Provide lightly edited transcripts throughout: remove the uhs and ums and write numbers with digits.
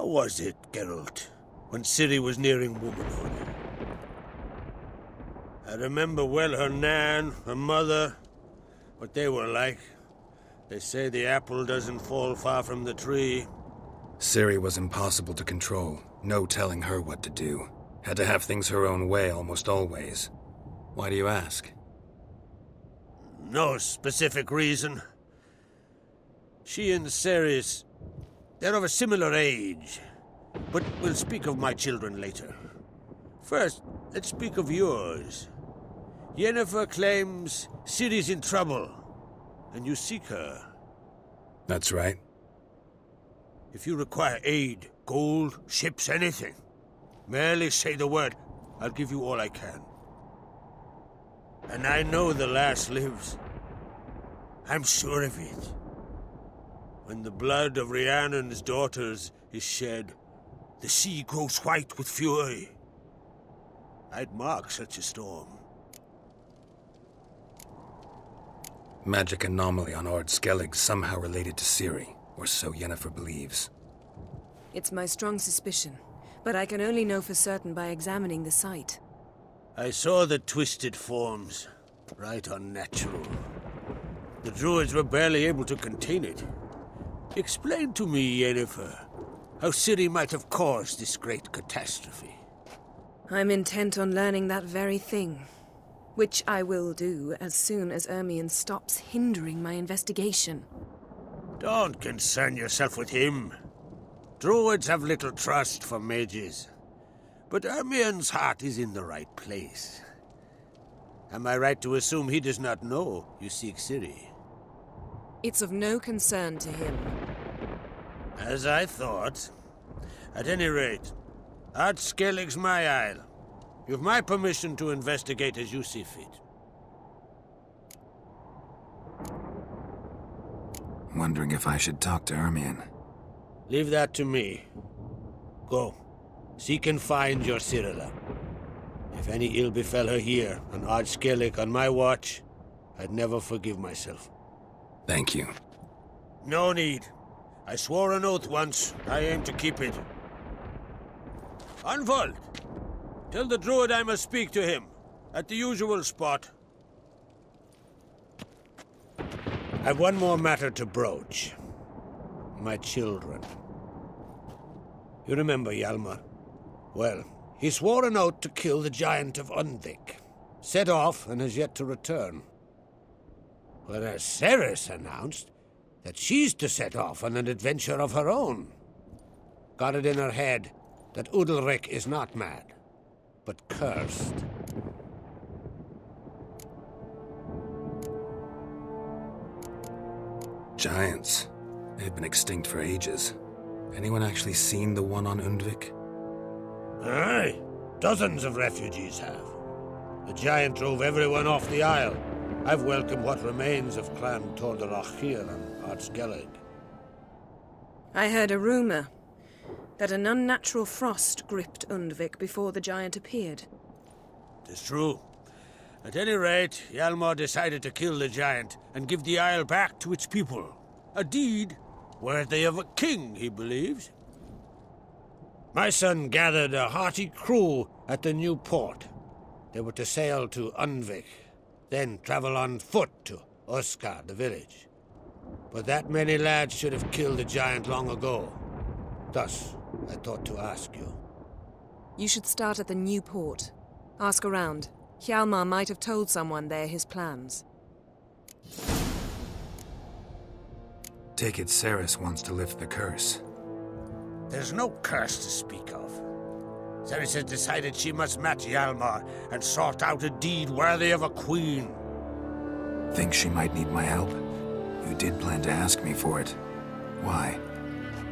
How was it, Geralt, when Ciri was nearing womanhood? I remember well her nan, her mother, what they were like. They say the apple doesn't fall far from the tree. Ciri was impossible to control. No telling her what to do. Had to have things her own way almost always. Why do you ask? No specific reason. She and Ceres, they're of a similar age. But we'll speak of my children later. First, let's speak of yours. Yennefer claims Ciri's in trouble, and you seek her. That's right. If you require aid, gold, ships, anything, merely say the word. I'll give you all I can. And I know the lass lives. I'm sure of it. When the blood of Rhiannon's daughters is shed, the sea grows white with fury. I'd mark such a storm. Magic anomaly on Ard Skellig somehow related to Ciri, or so Yennefer believes. It's my strong suspicion, but I can only know for certain by examining the site. I saw the twisted forms. Right unnatural. The druids were barely able to contain it. Explain to me, Yennefer, how Ciri might have caused this great catastrophe. I'm intent on learning that very thing. Which I will do as soon as Ermion stops hindering my investigation. Don't concern yourself with him. Druids have little trust for mages. But Ermion's heart is in the right place. Am I right to assume he does not know you seek Ciri? It's of no concern to him. As I thought. At any rate, Ard Skellig's my isle. You've my permission to investigate as you see fit. Wondering if I should talk to Ermion. Leave that to me. Go. Seek and find your Cyrilla. If any ill befell her here, on Ard Skellig on my watch, I'd never forgive myself. Thank you. No need. I swore an oath once. I aim to keep it. Unfold! Tell the druid I must speak to him, at the usual spot. I've one more matter to broach. My children. You remember Hjalmar? Well, he swore an oath to kill the giant of Undvik. Set off and has yet to return. Whereas Ceres announced that she's to set off on an adventure of her own. Got it in her head that Udalric is not mad, but cursed. Giants. They've been extinct for ages. Anyone actually seen the one on Undvik? Aye. Dozens of refugees have. The giant drove everyone off the isle. I've welcomed what remains of Clan Tordarach here on Ard Skellig. I heard a rumor that an unnatural frost gripped Undvik before the giant appeared. It's true. At any rate, Hjalmar decided to kill the giant and give the isle back to its people. A deed worthy of a king, he believes. My son gathered a hearty crew at the new port. They were to sail to Undvik, then travel on foot to Oskar, the village. But that many lads should have killed the giant long ago. Thus, I thought to ask you. You should start at the new port. Ask around. Hjalmar might have told someone there his plans. Take it Ceres wants to lift the curse. There's no curse to speak of. Ceres has decided she must match Hjalmar and sort out a deed worthy of a queen. Think she might need my help? You did plan to ask me for it. Why?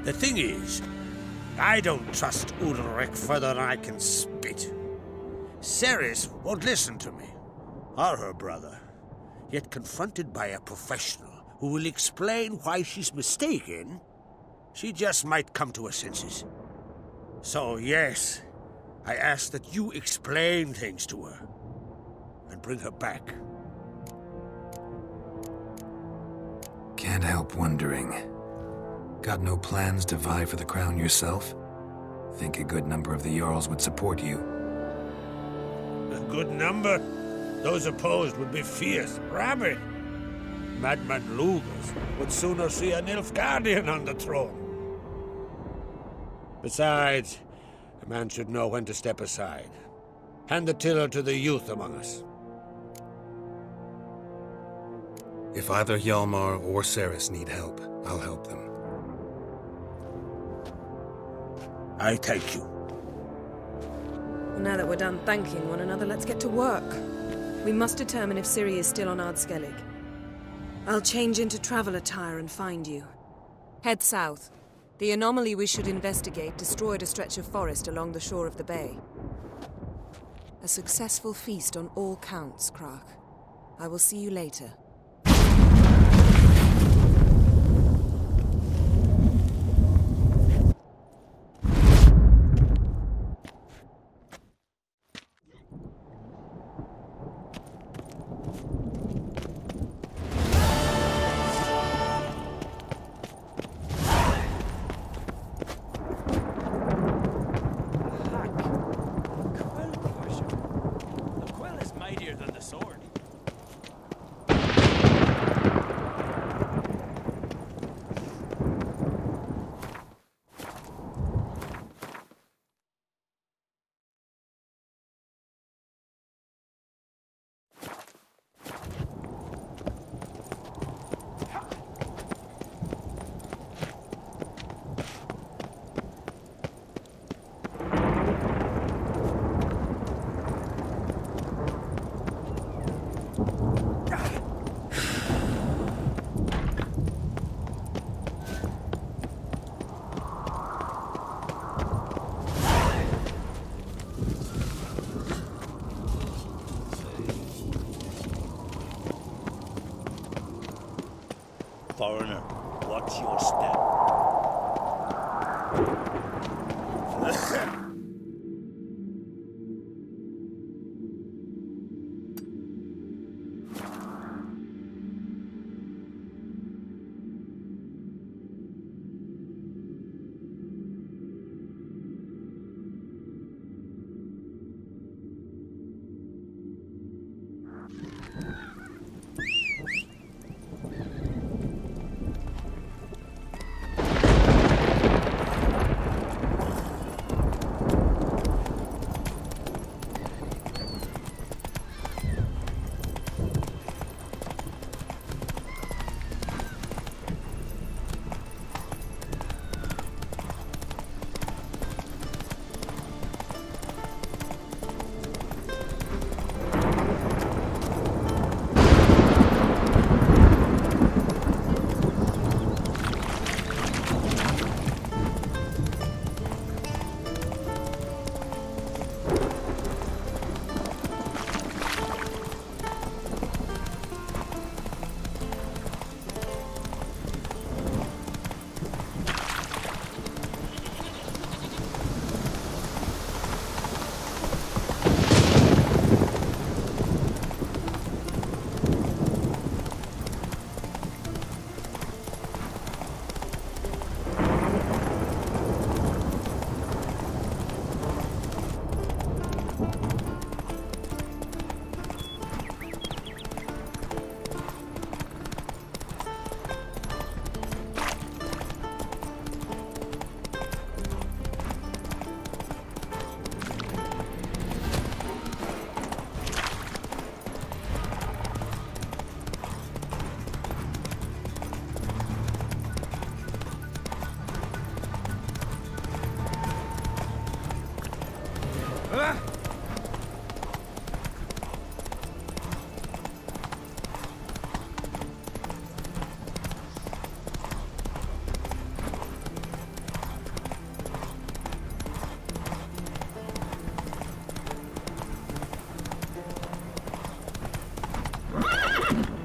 The thing is, I don't trust Udalric further than I can spit. Ceres won't listen to me, or her brother. Yet confronted by a professional who will explain why she's mistaken, she just might come to her senses. So yes, I ask that you explain things to her and bring her back. Can't help wondering. Got no plans to vie for the crown yourself? Think a good number of the Jarls would support you. A good number? Those opposed would be fierce, rabid. Madman Lugers would sooner see an Nilfgaardian on the throne. Besides, a man should know when to step aside. Hand the tiller to the youth among us. If either Hjalmar or Cerys need help, I'll help them. I thank you. Now that we're done thanking one another, let's get to work. We must determine if Ciri is still on Ardskellig. I'll change into travel attire and find you. Head south. The anomaly we should investigate destroyed a stretch of forest along the shore of the bay. A successful feast on all counts, Krak. I will see you later. Foreigner, watch your step.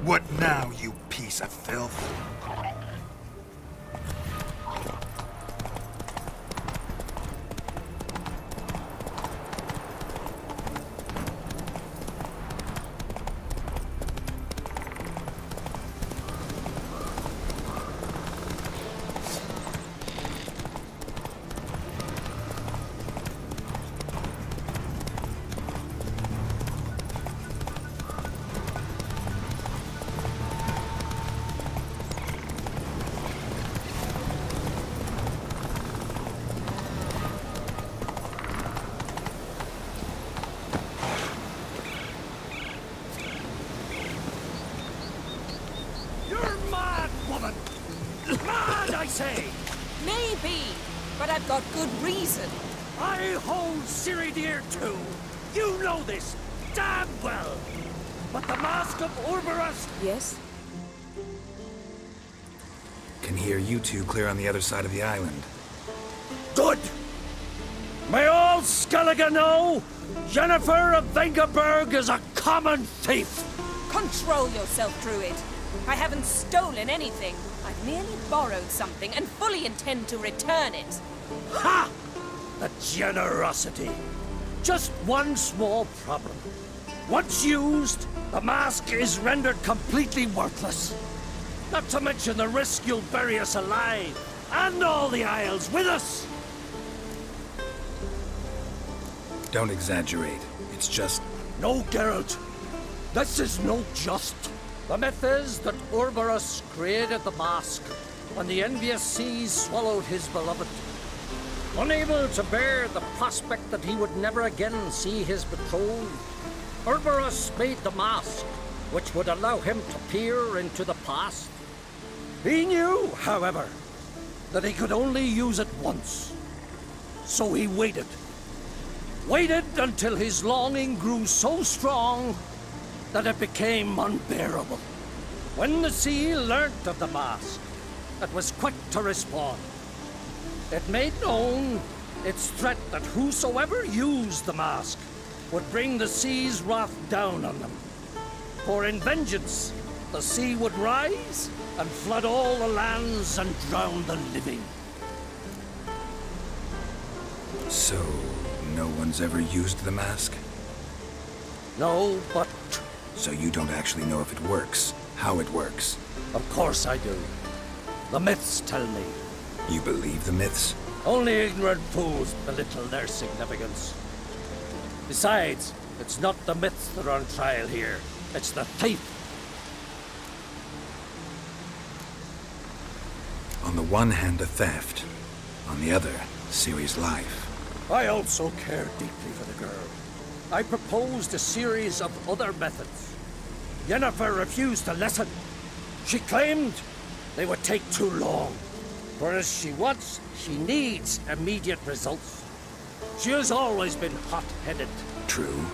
What now, you piece of filth? Mad, I say! Maybe, but I've got good reason. I hold Ciri dear too. You know this damn well. But the Mask of Urberus... Yes? Can hear you two clear on the other side of the island. Good! May all Skellige know, Jennifer of Vengerberg is a common thief! Control yourself, Druid. I haven't stolen anything. I've merely borrowed something and fully intend to return it. Ha! The generosity. Just one small problem. Once used, the mask is rendered completely worthless. Not to mention the risk you'll bury us alive, and all the Isles with us! Don't exaggerate. It's just... No, Geralt. This is no just. The myth is that Urberus created the mask when the envious seas swallowed his beloved. Unable to bear the prospect that he would never again see his betrothed, Urberus made the mask, which would allow him to peer into the past. He knew, however, that he could only use it once. So he waited. Waited until his longing grew so strong that it became unbearable. When the sea learnt of the mask, it was quick to respond. It made known its threat that whosoever used the mask would bring the sea's wrath down on them. For in vengeance, the sea would rise and flood all the lands and drown the living. So, no one's ever used the mask? No, but... So you don't actually know if it works, how it works? Of course I do. The myths tell me. You believe the myths? Only ignorant fools belittle their significance. Besides, it's not the myths that are on trial here. It's the thief. On the one hand, a theft. On the other, Ciri's life. I also care deeply for the girl. I proposed a series of other methods. Yennefer refused to listen. She claimed they would take too long. Whereas she needs immediate results. She has always been hot-headed. True.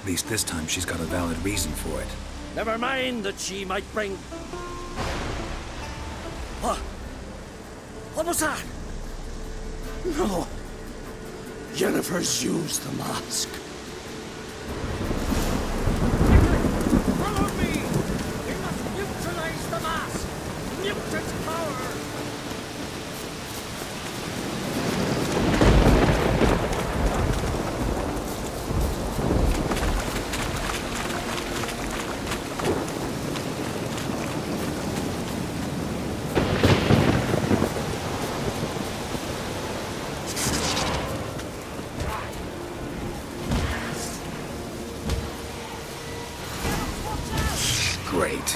At least this time she's got a valid reason for it. Never mind that she might bring... What? What was that? No. Yennefer's used the mask. Follow me! We must neutralize the mask! Nuke its power! Great.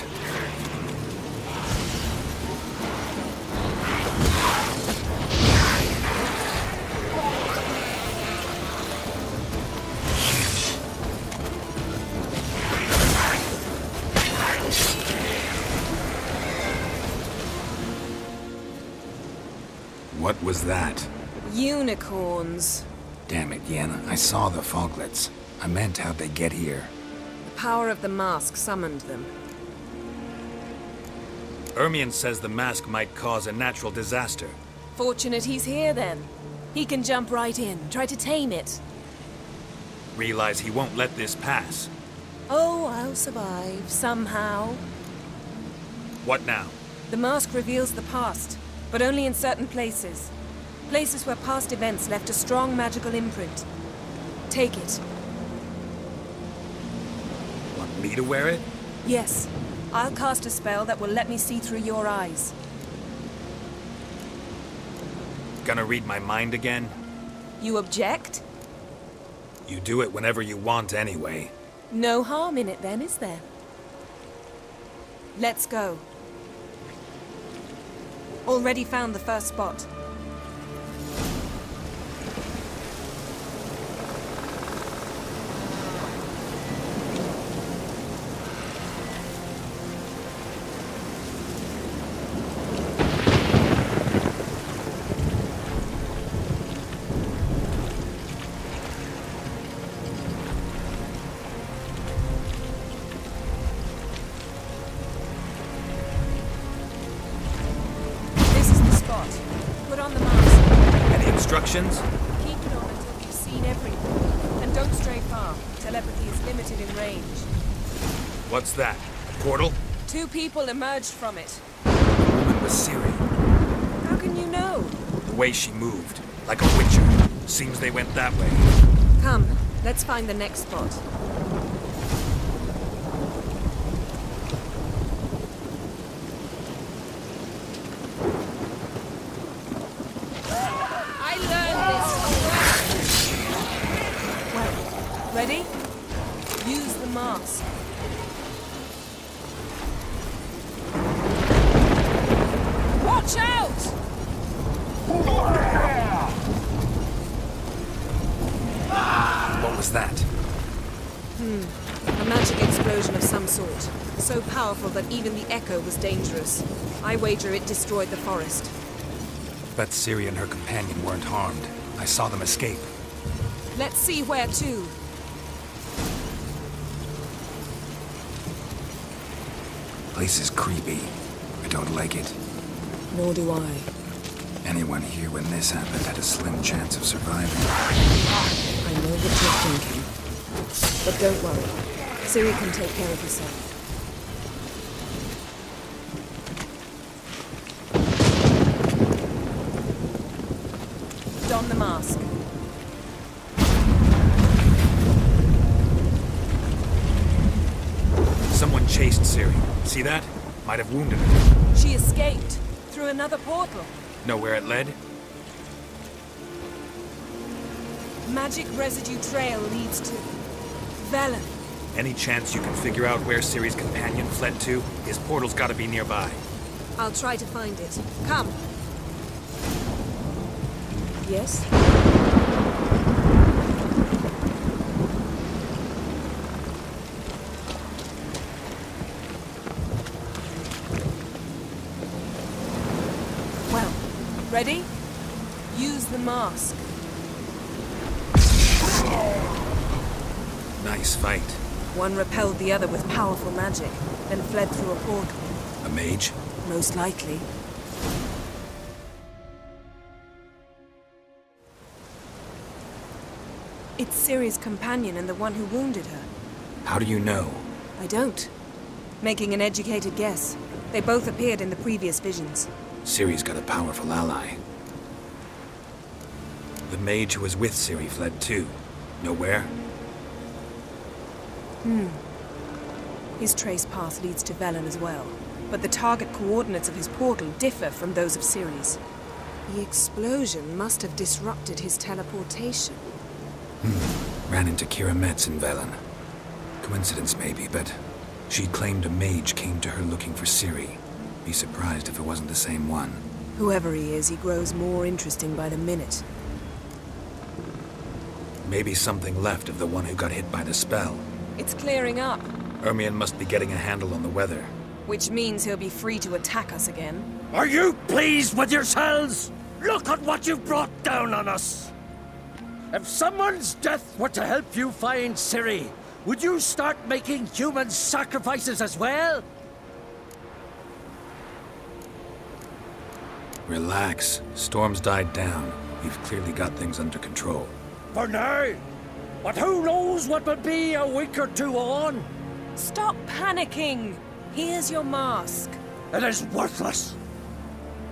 What was that? Unicorns. Damn it, Yen. I saw the foglets. I meant how'd they get here. The power of the mask summoned them. Ermion says the mask might cause a natural disaster. Fortunate he's here, then. He can jump right in, try to tame it. Realize he won't let this pass. Oh, I'll survive, somehow. What now? The mask reveals the past, but only in certain places. Places where past events left a strong magical imprint. Take it. Want me to wear it? Yes. I'll cast a spell that will let me see through your eyes. Gonna read my mind again? You object? You do it whenever you want anyway. No harm in it then, is there? Let's go. Already found the first spot. instructions? Keep it on until you've seen everything. And don't stray far. Telepathy is limited in range. What's that? A portal? 2 people emerged from it. The woman was Ciri. How can you know? The way she moved. Like a witcher. Seems they went that way. Come, let's find the next spot. I learned this. Well, ready? Use the mask. Watch out! What was that? A magic explosion of some sort. So powerful that even the echo was dangerous. I wager it destroyed the forest. Bet Ciri and her companion weren't harmed. I saw them escape. Let's see where to. Place is creepy. I don't like it. Nor do I. Anyone here when this happened had a slim chance of surviving. I know what you're thinking. But don't worry. Ciri can take care of herself. Don the mask. Someone chased Ciri. See that? Might have wounded her. She escaped through another portal. Know where it led? Magic residue trail leads to Velen. Any chance you can figure out where Ciri's companion fled to? His portal's gotta be nearby. I'll try to find it. Come. Yes? Well, ready? Use the mask. Nice fight. One repelled the other with powerful magic, then fled through a portal. A mage? Most likely. It's Ciri's companion and the one who wounded her. How do you know? I don't. Making an educated guess. They both appeared in the previous visions. Ciri's got a powerful ally. The mage who was with Ciri fled too. Know where? His trace path leads to Velen as well. But the target coordinates of his portal differ from those of Ciri's. The explosion must have disrupted his teleportation. Ran into Kira Metz in Velen. Coincidence maybe, but she claimed a mage came to her looking for Ciri. Be surprised if it wasn't the same one. Whoever he is, he grows more interesting by the minute. Maybe something left of the one who got hit by the spell. It's clearing up, Ermion must be getting a handle on the weather. Which means he'll be free to attack us again. Are you pleased with yourselves? Look at what you've brought down on us! If someone's death were to help you find Ciri, would you start making human sacrifices as well? Relax. Storm's died down. We've clearly got things under control. For now. But who knows what will be a week or two on? Stop panicking! Here's your mask. It is worthless.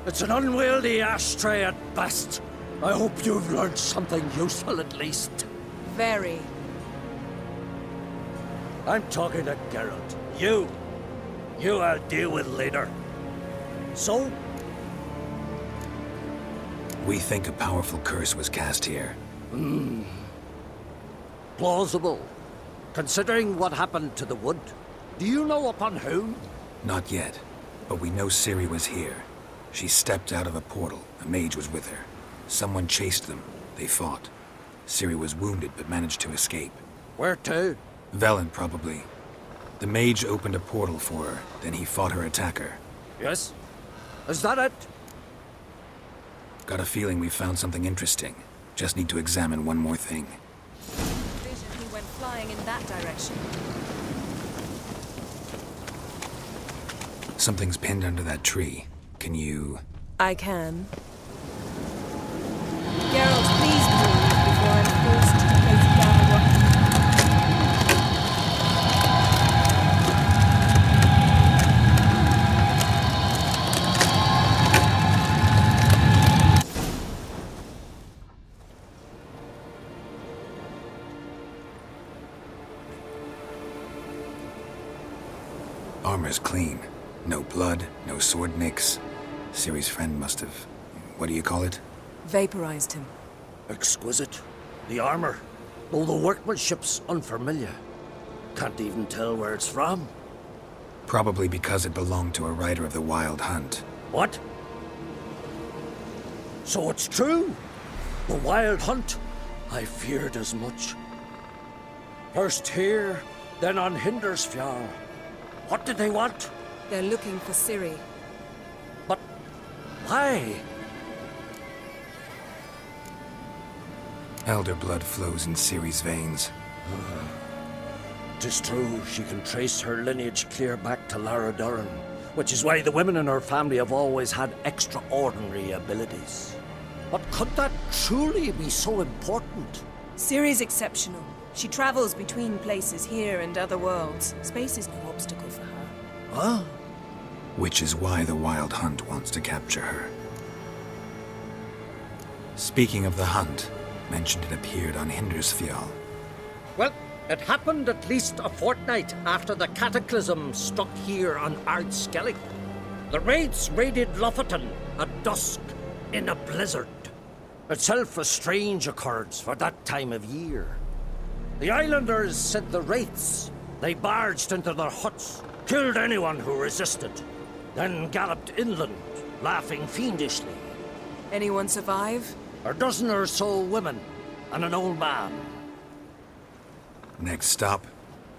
It's an unwieldy ashtray at best. I hope you've learned something useful at least. Very. I'm talking to Geralt. You I'll deal with later. So, We think a powerful curse was cast here. plausible. Considering what happened to the wood, do you know upon whom? Not yet, but we know Ciri was here. She stepped out of a portal. A mage was with her. Someone chased them. They fought. Ciri was wounded but managed to escape. Where to? Velen, probably. The mage opened a portal for her, then he fought her attacker. Yes? Is that it? Got a feeling we found something interesting. Just need to examine one more thing. Vision, he went flying in that direction. Something's pinned under that tree. Can you... I can. Geralt, Armor's clean. No blood, no sword nicks. Ciri's friend must have... what do you call it? Vaporized him. Exquisite. The armor, though the workmanship's unfamiliar. Can't even tell where it's from. Probably because it belonged to a rider of the Wild Hunt. What? So it's true? The Wild Hunt? I feared as much. First here, then on Hindersfjall. What did they want? They're looking for Ciri. But why? Elder blood flows in Ciri's veins. 'Tis true, she can trace her lineage clear back to Lara Durran, which is why the women in her family have always had extraordinary abilities. But could that truly be so important? Ciri's exceptional. She travels between places here and other worlds. Space is no obstacle for her. Huh? Which is why the Wild Hunt wants to capture her. Speaking of the hunt, mentioned it appeared on Hindersfjall. Well, it happened at least a fortnight after the cataclysm struck here on Ardskellig. The raids raided Lofoten at dusk in a blizzard. Itself a strange occurrence for that time of year. The islanders sent the wraiths. They barged into their huts, killed anyone who resisted, then galloped inland, laughing fiendishly. Anyone survive? A dozen or so women and an old man. Next stop,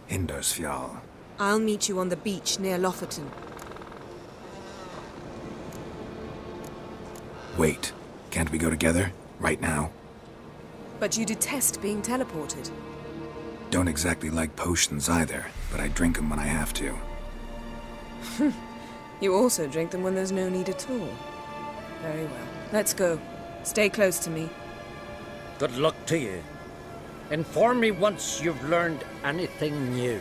Hindersfjall. I'll meet you on the beach near Lofoten. Wait, can't we go together? Right now? But you detest being teleported. Don't exactly like potions either, but I drink them when I have to. You also drink them when there's no need at all. Very well. Let's go. Stay close to me. Good luck to you. Inform me once you've learned anything new.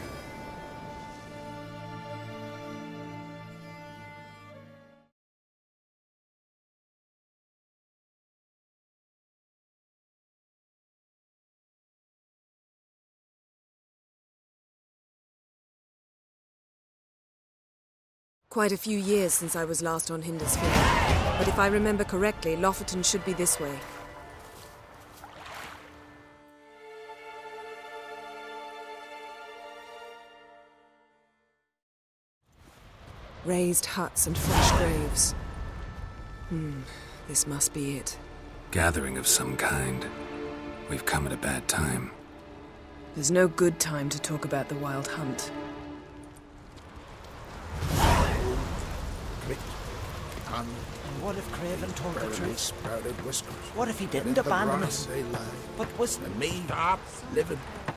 Quite a few years since I was last on Hindersfjall. But if I remember correctly, Lofoten should be this way. Raised huts and fresh graves. This must be it. Gathering of some kind. We've come at a bad time. There's no good time to talk about the Wild Hunt. And what if Craven told the truth? sprouted whiskers. What if he didn't In the abandon grass us? they lie. But was... And me, living